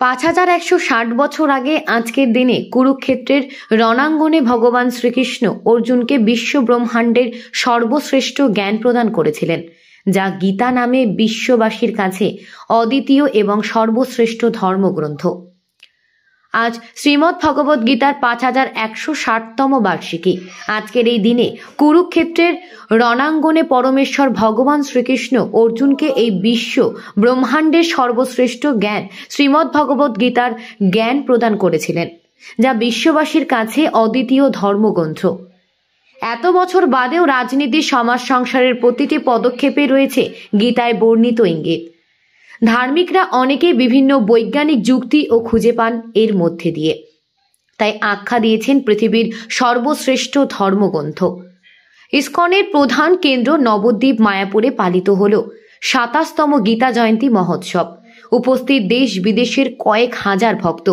5160 বছর আগে আজকের দিনে কুরুক্ষেত্রের রণাঙ্গনে ভগবান শ্রীকৃষ্ণ অর্জুনকে বিশ্ব ব্রহ্মাণ্ডের সর্বশ্রেষ্ঠ জ্ঞান প্রদান করেছিলেন, যা গীতা নামে বিশ্ববাসীর কাছে অদ্বিতীয় এবং সর্বশ্রেষ্ঠ ধর্মগ্রন্থ। আজ শ্রীমদ্ ভগবদ গীতার 5160তম বার্ষিকী। আজকের এই দিনে কুরুক্ষেত্রের রণাঙ্গনে পরমেশ্বর ভগবান শ্রীকৃষ্ণ অর্জুনকে এই বিশ্ব ব্রহ্মাণ্ডের সর্বশ্রেষ্ঠ জ্ঞান শ্রীমদ্ ভগবদ গীতার জ্ঞান প্রদান করেছিলেন, যা বিশ্ববাসীর কাছে অদ্বিতীয় ধর্মগ্রন্থ। এত বছর বাদেও রাজনীতি, সমাজ, সংসারের প্রতিটি পদক্ষেপে রয়েছে গীতায় বর্ণিত ইঙ্গিত। ধার্মিকরা অনেকেই বিভিন্ন বৈজ্ঞানিক যুক্তি ও খুঁজে পান এর মধ্যে দিয়ে, তাই আখ্যা দিয়েছেন পৃথিবীর সর্বশ্রেষ্ঠ ধর্মগ্রন্থ। ইসকনের প্রধান কেন্দ্র নবদ্বীপ মায়াপুরে পালিত হল 27তম গীতা জয়ন্তী মহোৎসব। উপস্থিত দেশ বিদেশের কয়েক হাজার ভক্ত।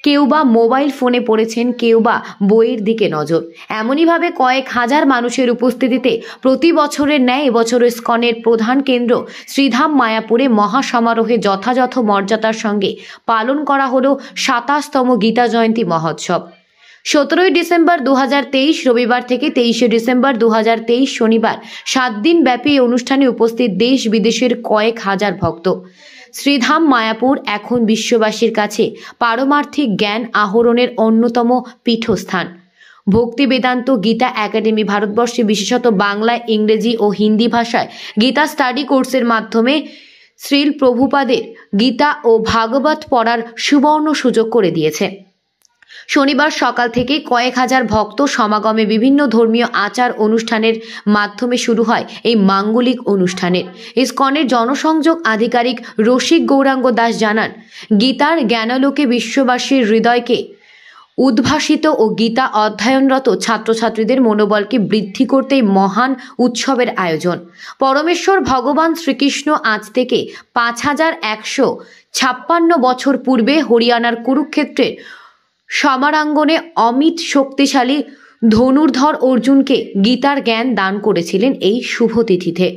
কেউ বা মোবাইল ফোনে পড়েছেন, কেউ বা বইয়ের দিকে নজর। এমনইভাবে কয়েক হাজার মানুষের উপস্থিতিতে প্রতি বছরের ন্যায় এবছর ইসকনের প্রধান কেন্দ্র শ্রীধাম মায়াপুরে মহাসমারোহে যথাযথ মর্যাদার সঙ্গে পালন করা হল 27তম গীতা জয়ন্তী মহোৎসব। 17ই ডিসেম্বর 2023 রবিবার থেকে 23শে ডিসেম্বর 2023 শনিবার 7 দিন ব্যাপী এই অনুষ্ঠানে উপস্থিত দেশ বিদেশের কয়েক হাজার ভক্ত। শ্রীধাম মায়াপুর এখন বিশ্ববাসীর কাছে পারমার্থিক জ্ঞান আহরণের অন্যতম পীঠস্থান। ভক্তি বেদান্ত গীতা একাডেমি ভারতবর্ষে বিশেষত বাংলা, ইংরেজি ও হিন্দি ভাষায় গীতা স্টাডি কোর্সের মাধ্যমে শ্রীল প্রভুপাদের গীতা ও ভাগবত পড়ার সুবর্ণ সুযোগ করে দিয়েছে। শনিবার সকাল থেকে কয়েক হাজার ভক্ত সমাগমে বিভিন্ন ধর্মীয় আচার অনুষ্ঠানের মাধ্যমে শুরু হয় এই মাঙ্গলিক অনুষ্ঠানের। ইসকনের জনসংযোগ আধিকারিক রসিক গৌরাঙ্গ দাস জানান, গীতার জ্ঞানালোকে বিশ্ববাসীর হৃদয়কে উদ্ভাসিত ও গীতা অধ্যয়নরত ছাত্রছাত্রীদের মনোবলকে বৃদ্ধি করতে মহান উৎসবের আয়োজন। পরমেশ্বর ভগবান শ্রীকৃষ্ণ আজ থেকে 5156 বছর পূর্বে হরিয়ানার কুরুক্ষেত্রের সমারাঙ্গনে অমিত শক্তিশালী ধনুর্ধর অর্জুনকে গীতার জ্ঞান দান করেছিলেন। এই শুভ তিথিতে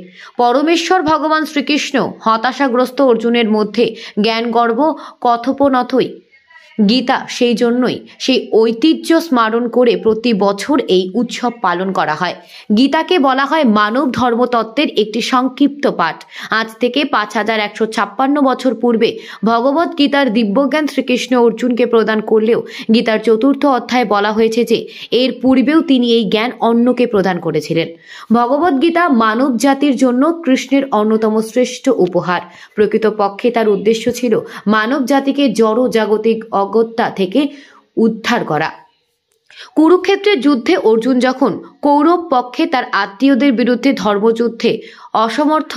পরমেশ্বর ভগবান শ্রীকৃষ্ণ হতাশাগ্রস্ত অর্জুনের মধ্যে জ্ঞানগর্ভ কথোপনথই গীতা, সেই জন্যই সেই ঐতিহ্য স্মরণ করে প্রতি বছর এই উৎসব পালন করা হয়। গীতাকে বলা হয় মানব ধর্মতত্ত্বের একটি সংক্ষিপ্ত পাঠ। আজ থেকে 5156 বছর পূর্বে ভগবত গীতার দিব্যজ্ঞান শ্রীকৃষ্ণ অর্জুনকে প্রদান করলেও গীতার 4র্থ অধ্যায়ে বলা হয়েছে যে এর পূর্বেও তিনি এই জ্ঞান অন্যকে প্রদান করেছিলেন। ভগবত গীতা মানব জাতির জন্য কৃষ্ণের অন্যতম শ্রেষ্ঠ উপহার। প্রকৃতপক্ষে তার উদ্দেশ্য ছিল মানব জাতিকে জড় জাগতিক অগত্যা থেকে উদ্ধার করা। কুরুক্ষেত্রের যুদ্ধে অর্জুন যখন কৌরব পক্ষে তার আত্মীয়দের বিরুদ্ধে ধর্মযুদ্ধে অসমর্থ,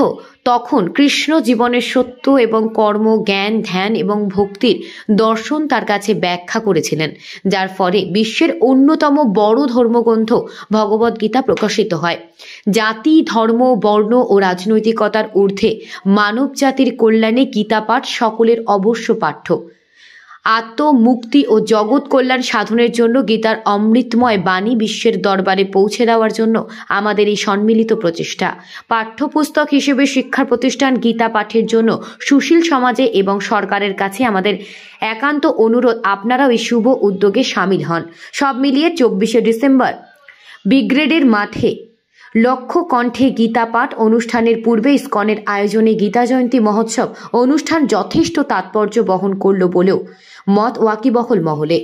তখন কৃষ্ণ জীবনের সত্য এবং কর্ম, জ্ঞান, ধ্যান এবং ভক্তির দর্শন তার কাছে ব্যাখ্যা করেছিলেন, যার ফলে বিশ্বের অন্যতম বড় ধর্মগ্রন্থ ভগবদ গীতা প্রকাশিত হয়। জাতি, ধর্ম, বর্ণ ও রাজনৈতিকতার ঊর্ধ্বে মানব জাতির কল্যাণে গীতা পাঠ সকলের অবশ্য পাঠ্য। আত্মমুক্তি ও জগৎ কল্যাণ সাধনের জন্য গীতার অমৃতময় বাণী বিশ্বের দরবারে পৌঁছে দেওয়ার জন্য আমাদের এই সম্মিলিত প্রচেষ্টা। পাঠ্যপুস্তক হিসেবে শিক্ষা প্রতিষ্ঠান গীতা পাঠের জন্য সুশীল সমাজে এবং সরকারের কাছে আমাদের একান্ত অনুরোধ, আপনারাও এই শুভ উদ্যোগে সামিল হন। সব মিলিয়ে 24শে ডিসেম্বর ব্রিগেডের মাঠে লক্ষ কণ্ঠে গীতা পাঠ অনুষ্ঠানের পূর্বে ইসকনের আয়োজনে গীতা জয়ন্তী মহোৎসব অনুষ্ঠান যথেষ্ট তাৎপর্য বহন করল বলেও মত ওয়াকিবহল মহলে।